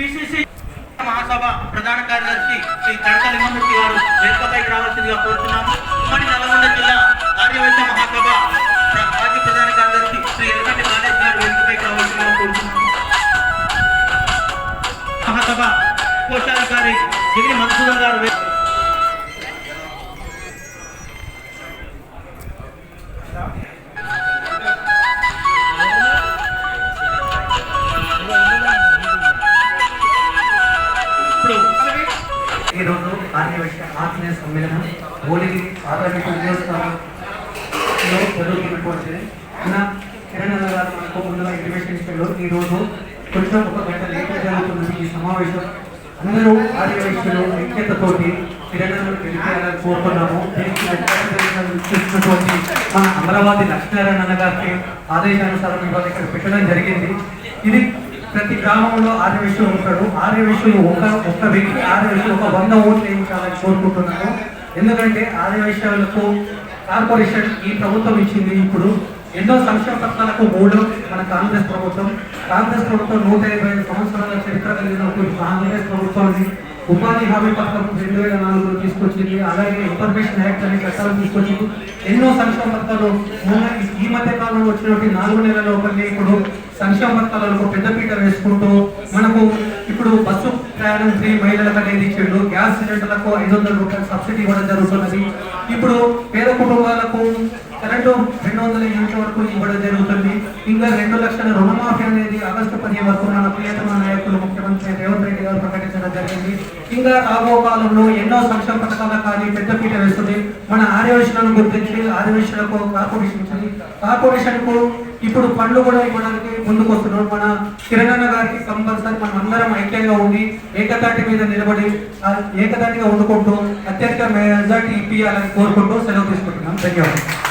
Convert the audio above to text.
PCC మహాసభ ప్రధాన కార్యదర్శి శ్రీ తడక లింగమూర్తి గారు వేదికపైకి రావాల్సిందిగా కోరుతున్నాము. ఉమ్మడి నల్గొండ జిల్లా ఆర్యవైశ్య మహాసభ మాజీ ప్రధాన కార్యదర్శి శ్రీ ఎల్కంటి బాలేష్ గారు వేదికపైకి రావాల్సిందిగా కోరుతున్నాము. మహాసభ కోశాధికారి జిగిరి మధుసూదన్ గారు ఈరోజు ఆర్యవైశ్య ఆత్మీయ సమ్మేళనం భోగిగిరి ఆధ్యాత్మిక దేవస్థానంలో జరుగుతున్నటువంటి మన కిరణ్ అన్న గారు మనకు ముందుగా ఇంటిమేషన్ ఇచ్చారు. ఈరోజు కొంచెం ఒక గంట లేట్ జరుగుతున్నది ఈ సమావేశం. అందరూ ఆర్యవైశ్యులు ఐక్యతతోటి కిరణ్ అన్నను గెలిపేయాలని కోరుకున్నాము. దీనికి చూసినటువంటి మన అమరావతి లక్ష్మీనారాయణ అన్న గారికి ఆదేశానుసారం ఇవాళ ఇక్కడ పెట్టడం జరిగింది. ఇది ప్రతి గ్రామంలో ఆర్యవైశ్యులు ఉంటాడు. ఆర్యవైశ్యులు ఒక్క వ్యక్తి ఆర్యవైశ్యులు ఒక 100 ఓట్లు వేయించాలని కోరుకుంటున్నాను. ఎందుకంటే ఆర్యవైశ్యులకు కార్పొరేషన్ ఈ ప్రభుత్వం ఇచ్చింది. ఇప్పుడు ఎన్నో సంక్షేమ పథకాలకు మూలం మన కాంగ్రెస్ ప్రభుత్వం 125 సంవత్సరాల చరిత్ర కలిగిన కాంగ్రెస్ ప్రభుత్వాన్ని ఉపాధి హామీ పథకం 2004లో తీసుకొచ్చింది. అలాగే ఇన్ఫర్మేషన్ యాక్ట్ అనే చట్టాలు తీసుకొచ్చింది. ఎన్నో సంక్షేమ పథకాలు ఈ మధ్య కాలంలో వచ్చినటువంటి 4 నెలల లోపలే ఇప్పుడు సంక్షేమ పథకాలకు పెద్దపీట వేసుకుంటూ మనకు ఇప్పుడు బస్సు ప్రయాణం ఫ్రీ మహిళలకు అనేది ఇచ్చిండు. గ్యాస్ సిలిండర్లకు 500 రూపాయలు సబ్సిడీ ఇవ్వడం జరుగుతున్నది. ఇప్పుడు పేద కుటుంబాలకు కరెంటు 200 యూనిట్ల వరకు ఇవ్వడం జరుగుతుంది. ఇంకా 2 లక్షల రుణమాఫీ అనేది ఆగస్టు 15 వరకు మన ప్రియతమ నాయకులు ముఖ్యమంత్రి రేవంత్ రెడ్డి గారు ప్రకటించడం జరిగింది. ఇంకా రాబో కాలంలో ఎన్నో సంక్షేమ పథకాలకు కానీ పెద్దపీట వేస్తుంది. మన ఆర్యవైశ్యులను గుర్తించి ఆర్యవైశ్యులకు కార్పొరేషన్ ఇచ్చింది. కార్పొరేషన్ కు ఇప్పుడు ఫండ్లు కూడా ఇవ్వడానికి ముందుకు వస్తున్నాం. మన కిరణ్ అన్న గారికి కంపల్సరీ మనం అందరం ఐక్యంగా ఉండి ఏకతాటి మీద నిలబడి ఏకతాటిగా వండుకుంటూ అత్యధిక మెజార్టీ ఇప్పియాలని కోరుకుంటూ సెలవు తీసుకుంటున్నాం. ధన్యవాదాలు.